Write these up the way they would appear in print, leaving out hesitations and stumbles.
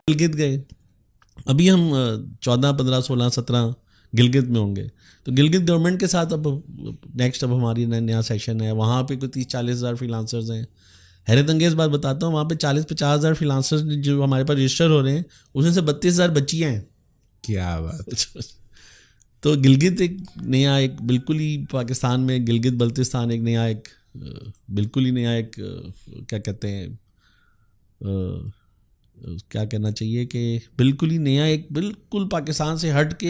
गिलगित गए, अभी हम 14, 15, 16, 17 गिलगित में होंगे। तो गिलगित गवर्नमेंट के साथ अब नेक्स्ट अब हमारी नया सेशन है, वहाँ पे कोई 30-40 हज़ार फ्रीलांसर्स हैं। हैरत अंगेज़ बात बताता हूँ, वहाँ पे 40-50 हज़ार फ्रीलांसर्स जो हमारे पास रजिस्टर हो रहे हैं, उसमें से 32,000 बच्चियाँ हैं। क्या बात। तो गिलगित एक नया, एक बिल्कुल ही पाकिस्तान में गिलगित बल्तिस्तान एक नया, एक बिल्कुल ही नया, एक क्या कहते हैं, क्या कहना चाहिए कि बिल्कुल ही नया, एक बिल्कुल पाकिस्तान से हट के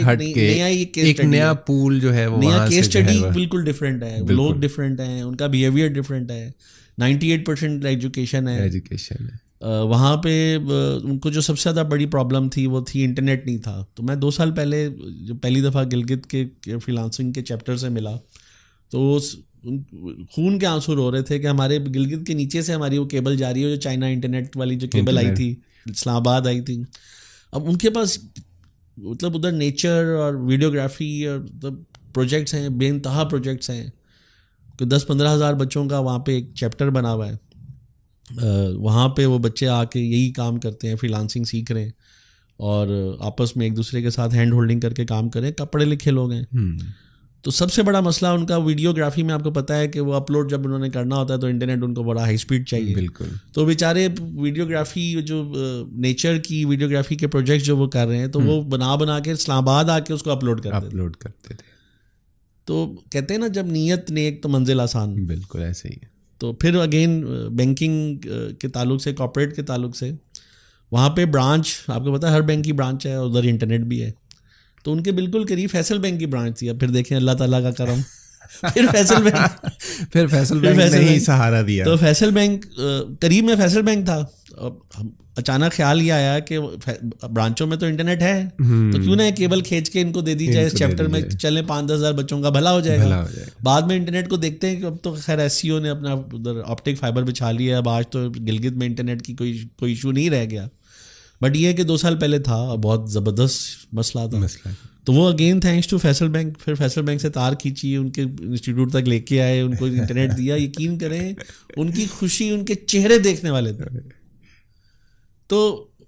एक नया पूल जो है वो नया केस स्टडी, बिल्कुल डिफरेंट है, लोग डिफरेंट हैं, उनका बिहेवियर डिफरेंट है, 98% एजुकेशन है। वहाँ पे उनको जो सबसे ज़्यादा बड़ी प्रॉब्लम थी वो थी इंटरनेट नहीं था। तो मैं 2 साल पहले जो पहली दफ़ा गिलगित के फ्रीलांसिंग के चैप्टर से मिला, तो खून के आंसू रो रहे थे कि हमारे गिलगित के नीचे से हमारी वो केबल जा रही है, जो चाइना इंटरनेट वाली जो केबल आई थी, इस्लामाबाद आई थी। अब उनके पास मतलब उधर नेचर और वीडियोग्राफी और मतलब प्रोजेक्ट्स हैं, बेइंतहा प्रोजेक्ट्स हैं, तो 10-15 हज़ार बच्चों का वहाँ पे एक चैप्टर बना हुआ है। वहाँ पे वो बच्चे आके यही काम करते हैं, फ्रीलांसिंग सीख रहे हैं और आपस में एक दूसरे के साथ हैंड होल्डिंग करके काम करें, पढ़े लिखे लोग हैं। तो सबसे बड़ा मसला उनका वीडियोग्राफी में, आपको पता है कि वो अपलोड जब उन्होंने करना होता है तो इंटरनेट उनको बड़ा हाई स्पीड चाहिए। बिल्कुल। तो बेचारे वीडियोग्राफी जो नेचर की वीडियोग्राफी के प्रोजेक्ट जो वो कर रहे हैं, तो वो बना के इस्लामाबाद आके उसको अपलोड करते थे। तो कहते हैं ना, जब नीयत नेक तो मंजिल आसान। बिल्कुल ऐसे ही है। तो फिर अगेन बैंकिंग के ताल्लुक से, कॉर्पोरेट के ताल्लुक से, वहाँ पे ब्रांच, आपको पता है हर बैंक की ब्रांच है, उधर इंटरनेट भी है। तो उनके बिल्कुल करीब फैसल बैंक की ब्रांच थी। अब फिर देखें अल्लाह ताला का करम, फिर फैसल बैंक ने ही सहारा दिया। तो फैसल बैंक करीब में फैसल बैंक था। अब अचानक ख्याल ये आया कि ब्रांचों में तो इंटरनेट है, तो क्यों ना केबल खींच के इनको दे दी जाए, इस चैप्टर में चले 5-10 हज़ार बच्चों का भला हो जाएगा। बाद में इंटरनेट को देखते हैं कि अब तो खैर SCO ने अपना उधर ऑप्टिक फाइबर बिछा लिया है, अब आज तो गिलगित में इंटरनेट की कोई इशू नहीं रह गया। बट ये है कि 2 साल पहले था, बहुत ज़बरदस्त मसला था। तो वो again thanks to Faysal Bank, फिर फैसल बैंक से तार खींची, उनके इंस्टीट्यूट तक लेके आए, उनको इंटरनेट दिया। यकीन करें उनकी खुशी उनके चेहरे देखने वाले थे। तो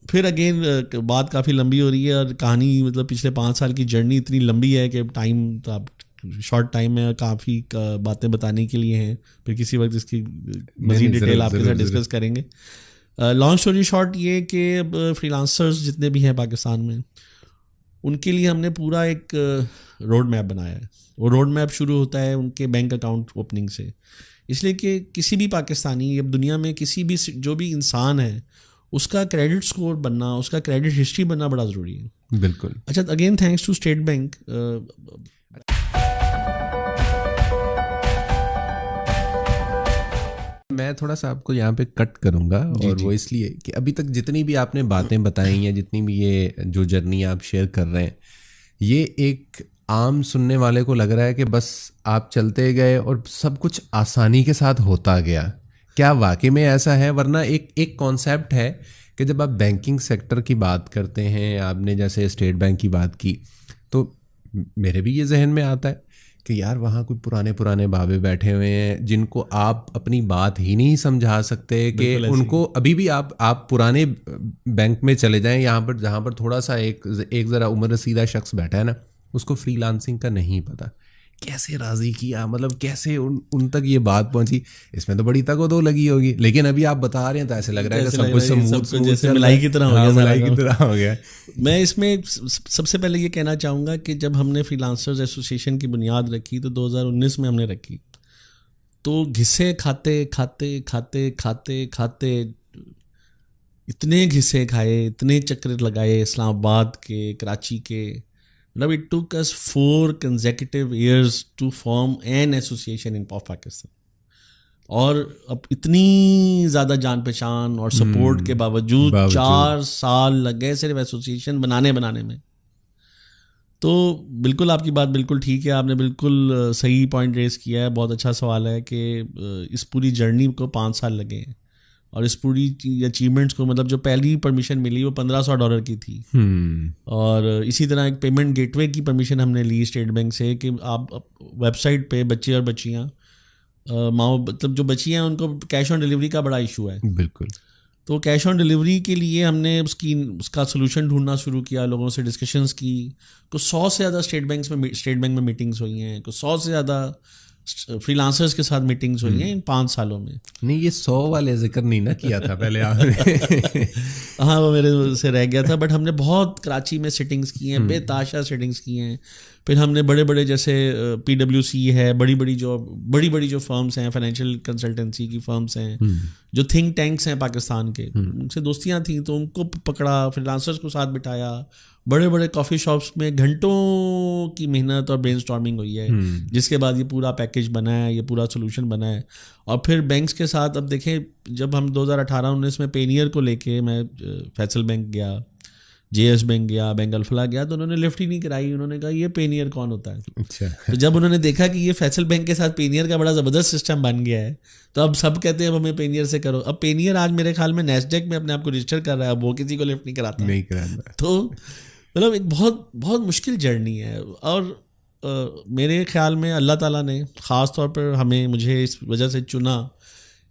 फिर अगेन बात काफ़ी लंबी हो रही है और कहानी, मतलब पिछले 5 साल की जर्नी इतनी लंबी है कि टाइम तो आप शॉर्ट टाइम में काफ़ी बातें बताने के लिए हैं। फिर किसी वक्त इसकी मज़ीद डिटेल आपके साथ डिस्कस करेंगे। लॉन्ग स्टोरी शॉर्ट ये कि फ्रीलांसर्स जितने भी हैं पाकिस्तान में, उनके लिए हमने पूरा एक रोड मैप बनाया है। वो रोड मैप शुरू होता है उनके बैंक अकाउंट ओपनिंग से, इसलिए कि किसी भी पाकिस्तानी, अब दुनिया में किसी भी जो भी इंसान है, उसका क्रेडिट स्कोर बनना, उसका क्रेडिट हिस्ट्री बनना बड़ा ज़रूरी है। बिल्कुल। अच्छा, again thanks to State Bank. मैं थोड़ा सा आपको यहाँ पे कट करूँगा, और वो इसलिए कि अभी तक जितनी भी आपने बातें बताई हैं, जितनी भी ये जो जर्नी आप शेयर कर रहे हैं, ये एक आम सुनने वाले को लग रहा है कि बस आप चलते गए और सब कुछ आसानी के साथ होता गया। क्या वाकई में ऐसा है? वरना एक कॉन्सेप्ट है कि जब आप बैंकिंग सेक्टर की बात करते हैं, आपने जैसे स्टेट बैंक की बात की, तो मेरे भी ये जहन में आता है कि यार वहाँ कोई पुराने बाबे बैठे हुए हैं जिनको आप अपनी बात ही नहीं समझा सकते, कि उनको अभी भी आप पुराने बैंक में चले जाएं, यहाँ पर जहाँ पर थोड़ा सा एक ज़रा उम्र रसीदा शख्स बैठा है ना, उसको फ्रीलांसिंग का नहीं पता। कैसे राज़ी किया, मतलब कैसे उन तक ये बात पहुंची, इसमें तो बड़ी तगो-दो लगी होगी। लेकिन अभी आप बता रहे हैं तो ऐसे लग रहा है कि सब कुछ स्मूथ जैसे मलाई की तरह हो गया। मैं इसमें सबसे पहले ये कहना चाहूँगा कि जब हमने फ्रीलांसर्स एसोसिएशन की बुनियाद रखी तो 2019 में हमने रखी, तो घिसे खाते इतने घिसे खाए, इतने चक्कर लगाए इस्लामाबाद के, कराची के, मतलब it took us 4 consecutive years to form an association in Pakistan। और अब इतनी ज़्यादा जान पहचान और सपोर्ट के बावजूद 4 साल लगे सिर्फ एसोसिएशन बनाने में। तो बिल्कुल आपकी बात बिल्कुल ठीक है, आपने बिल्कुल सही पॉइंट रेस किया है। बहुत अच्छा सवाल है कि इस पूरी जर्नी को 5 साल लगे हैं, और इस पूरी अचीवमेंट्स को, मतलब जो पहली परमिशन मिली वो $1500 की थी। और इसी तरह एक पेमेंट गेटवे की परमिशन हमने ली स्टेट बैंक से कि आप वेबसाइट पे बच्चे और बच्चियाँ, मतलब जो बच्चियाँ, उनको कैश ऑन डिलीवरी का बड़ा इशू है। बिल्कुल। तो कैश ऑन डिलीवरी के लिए हमने उसका सोल्यूशन ढूंढना शुरू किया, लोगों से डिस्कशंस की। कुछ 100 से ज़्यादा स्टेट बैंक में मीटिंग्स हुई हैं, कुछ 100 से ज़्यादा फ्रीलांसर्स के साथ मीटिंग्स हुई हैं इन 5 सालों में। नहीं, ये 100 वाले जिक्र नहीं ना किया था पहले आपने। हाँ, वो मेरे से रह गया था, बट हमने बहुत कराची में सिटिंग्स की हैं, बेताशा सिटिंग्स की हैं। फिर हमने बड़े बड़े जैसे PwC है, बड़ी बड़ी जो फर्म्स हैं, फाइनेंशियल कंसल्टेंसी की फर्म्स हैं, जो थिंक टैंक्स हैं पाकिस्तान के, उनसे दोस्तियाँ थी, तो उनको पकड़ा, फ्रीलांसर्स को साथ बिठाया, बड़े बड़े कॉफ़ी शॉप्स में घंटों की मेहनत और ब्रेनस्टॉर्मिंग हुई है, जिसके बाद ये पूरा पैकेज बना है, ये पूरा सोल्यूशन बना है। और फिर बैंक्स के साथ अब देखें, जब हम 2018-19 में पेनियर को लेके मैं फैसल बैंक गया, JS बैंक गया, बैंक अल्फला गया, तो उन्होंने लिफ्ट ही नहीं कराई। उन्होंने कहा ये पेनियर कौन होता है। अच्छा। तो जब उन्होंने देखा कि ये फैसल बैंक के साथ पेनियर का बड़ा ज़बरदस्त सिस्टम बन गया है, तो अब सब कहते हैं अब हमें पेनियर से करो। अब पेनियर आज मेरे ख्याल में NASDAQ में अपने आप को रजिस्टर कर रहा है, अब वो किसी को लिफ्ट नहीं कराता। तो मतलब एक बहुत बहुत मुश्किल जर्नी है। और मेरे ख्याल में अल्लाह ताला ने ख़ास तौर पर मुझे इस वजह से चुना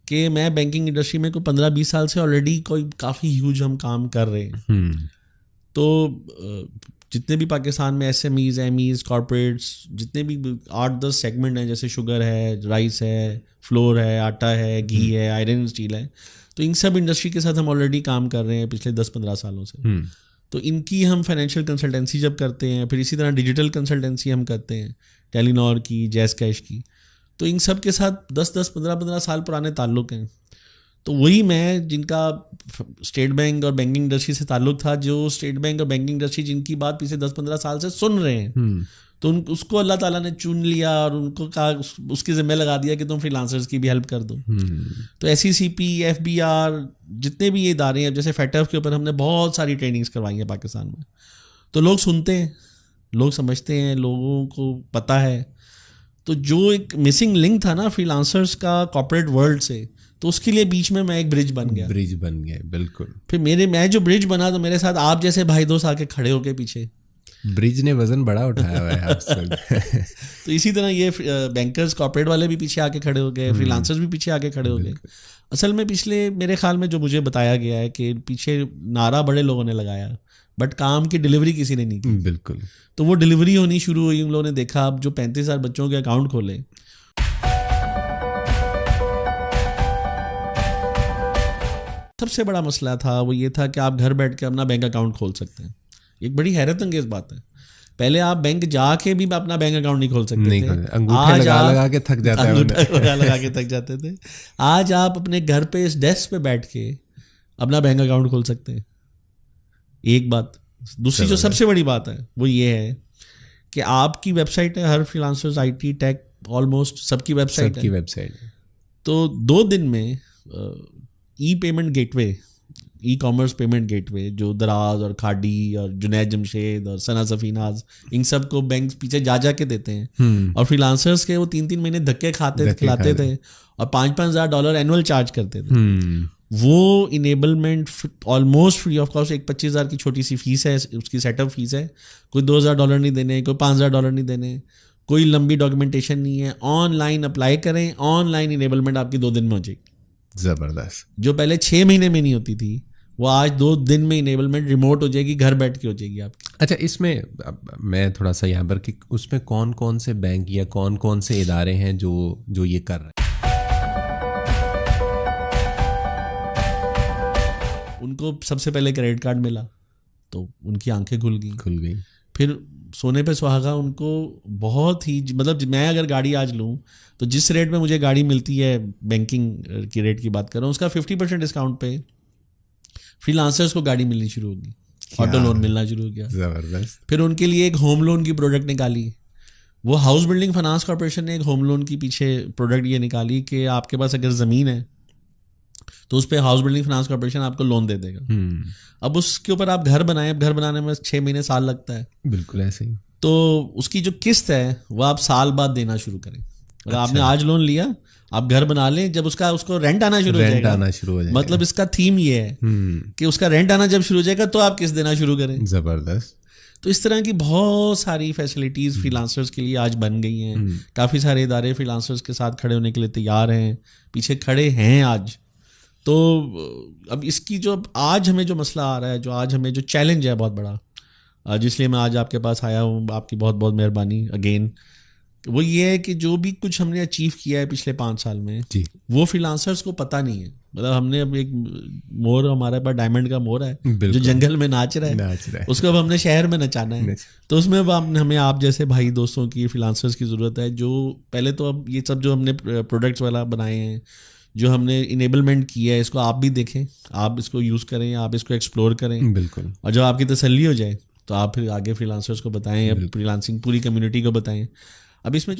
कि मैं बैंकिंग इंडस्ट्री में कोई 15-20 साल से ऑलरेडी कोई काफ़ी ह्यूज हम काम कर रहे हैं। तो जितने भी पाकिस्तान में SMEs, MEs, कॉर्पोरेट्स, जितने भी 8-10 सेगमेंट हैं, जैसे शुगर है, राइस है, फ्लोर है, आटा है, घी है, आयरन स्टील है, तो इन सब इंडस्ट्री के साथ हम ऑलरेडी काम कर रहे हैं पिछले 10-15 सालों से। तो इनकी हम फाइनेंशियल कंसल्टेंसी जब करते हैं, फिर इसी तरह डिजिटल कंसल्टेंसी हम करते हैं, टेलीनॉर की, जैज़ कैश की, तो इन सब के साथ 10-10, 15-15 साल पुराने ताल्लुक़ हैं। तो वही मैं जिनका स्टेट बैंक और बैंकिंग इंडस्ट्री से ताल्लुक़ था, जो स्टेट बैंक और बैंकिंग इंडस्ट्री जिनकी बात पिछले 10-15 साल से सुन रहे हैं, तो उसको अल्लाह ताला ने चुन लिया और उनको कहा, उसकी ज़िम्मे लगा दिया कि तुम फ्रीलांसर्स की भी हेल्प कर दो। तो SECP, FBR, जितने भी ये इदारे हैं, जैसे FATF के ऊपर हमने बहुत सारी ट्रेनिंग्स करवाई हैं पाकिस्तान में। तो लोग सुनते हैं, लोग समझते हैं, लोगों को पता है। तो जो एक मिसिंग लिंक था ना फ्रीलांसर्स का कॉर्पोरेट वर्ल्ड से, तो उसके लिए बीच में मैं एक ब्रिज बन गया। बिल्कुल। फिर मैं जो ब्रिज बना, तो मेरे साथ आप जैसे भाई दोस्त आके खड़े होके पीछे, ब्रिज ने वजन बड़ा उठाया हुआ है आप सब। तो इसी तरह ये बैंकर्स, कॉर्पोरेट वाले भी पीछे आके खड़े हो गए, फ्रीलांसर्स भी पीछे आके खड़े हो गए। असल में पिछले मेरे ख्याल में जो मुझे बताया गया है कि पीछे नारा बड़े लोगों ने लगाया, बट काम की डिलीवरी किसी ने नहीं की। बिल्कुल। तो वो डिलीवरी होनी शुरू हुई, उन लोगों ने देखा, अब जो 35,000 बच्चों के अकाउंट खोले, सबसे बड़ा मसला था वो ये था कि आप घर बैठ के अपना बैंक अकाउंट खोल सकते हैं। एक बड़ी हैरत अंगेज बात है। पहले आप बैंक जाके भी अपना बैंक अकाउंट नहीं खोल सकते थे, अंगूठे लगा के थक जाते थे। आज आप अपने घर पे इस डेस्क पे बैठ के अपना बैंक अकाउंट खोल सकते हैं। एक बात। दूसरी जो सबसे बड़ी बात है वो ये है कि आपकी वेबसाइट है, हर फ्रीलांसर्स, IT, टेक, ऑलमोस्ट सबकी वेबसाइट है। तो 2 दिन में payment gateway, commerce payment gateway, जो दराज और खाड़ी और जुनैद जमशेद और सना सफीनाज, इन सब को बैंक पीछे जा के देते हैं, और फ्रीलांसर्स के वो 3-3 महीने धक्के खिलाते थे और $5,000 एनुअल चार्ज करते थे। वो enablement almost free of cost, एक 25,000 की छोटी सी फीस है, उसकी सेटअप फीस है, कोई $2,000 नहीं देने, कोई $5,000 नहीं देने, कोई लंबी डॉक्यूमेंटेशन नहीं है। ऑनलाइन अप्लाई करें, ऑनलाइन इनेबलमेंट आपकी 2 दिन में हो जाएगी। ज़बरदस्त। जो पहले 6 महीने में नहीं होती थी, वो आज 2 दिन में इनेबलमेंट रिमोट हो जाएगी, घर बैठ के हो जाएगी आपकी। अच्छा, इसमें मैं थोड़ा सा यहाँ पर कि उसमें कौन कौन से बैंक या कौन कौन से इदारे हैं जो ये कर रहे हैं? उनको सबसे पहले क्रेडिट कार्ड मिला तो उनकी आंखें खुल गई। फिर सोने पे सुहागा, उनको बहुत ही, मतलब मैं अगर गाड़ी आज लूँ तो जिस रेट में मुझे गाड़ी मिलती है, बैंकिंग की रेट की बात कर रहा हूँ, उसका 50% डिस्काउंट पे फ्रीलांसर्स को गाड़ी मिलनी शुरू होगी, ऑटो लोन मिलना शुरू हो गया। जबरदस्त। फिर उनके लिए एक होम लोन की प्रोडक्ट निकाली। वो हाउस बिल्डिंग फाइनेंस कॉर्पोरेशन ने एक होम लोन की पीछे प्रोडक्ट ये निकाली कि आपके पास अगर ज़मीन है तो उस पर हाउस बिल्डिंग फाइनेंस कॉर्पोरेशन आपको लोन दे देगा। अब उसके ऊपर आप घर बनाएं, अब घर बनाने में 6 महीने साल लगता है। बिल्कुल ऐसे ही। तो उसकी जो किस्त है वो आप साल बाद देना शुरू करें। अगर आपने आज लोन लिया, आप घर बना लें, जब उसको रेंट आना शुरू हो जाएगा, मतलब इसका थीम ये है कि उसका रेंट आना जब शुरू हो जाएगा तो आप किस्त देना शुरू करें। जबरदस्त। तो इस तरह की बहुत सारी फैसिलिटीज़ फ्रीलांसर्स के लिए आज बन गई हैं। काफ़ी सारे इदारे फ्रीलांसर्स के साथ खड़े होने के लिए तैयार हैं, पीछे खड़े हैं आज। तो अब इसकी जो आज हमें जो मसला आ रहा है, जो आज हमें जो चैलेंज है बहुत बड़ा, जिसलिए मैं आज आपके पास आया हूँ, आपकी बहुत बहुत मेहरबानी अगेन, वो ये है कि जो भी कुछ हमने अचीव किया है पिछले 5 साल में जी, वो फ्रीलांसर्स को पता नहीं है। मतलब हमने अब एक मोर, हमारे पास डायमंड का मोर है जो जंगल में नाच रहा है, उसको अब हमने शहर में नचाना है। तो उसमें अब हमें आप जैसे भाई दोस्तों की, फ्रीलांसर्स की ज़रूरत है, जो पहले तो अब ये सब जो हमने प्रोडक्ट्स वाला बनाए हैं, जो हमने इनेबलमेंट किया है, इसको आप भी देखें, आप इसको यूज़ करें, आप इसको एक्सप्लोर करें। बिल्कुल। और जब आपकी तसल्ली हो जाए तो आप फिर आगे फ्रीलांसर्स को बताएं, या फ्रीलांसिंग पूरी कम्युनिटी को बताएं। अब इसमें जो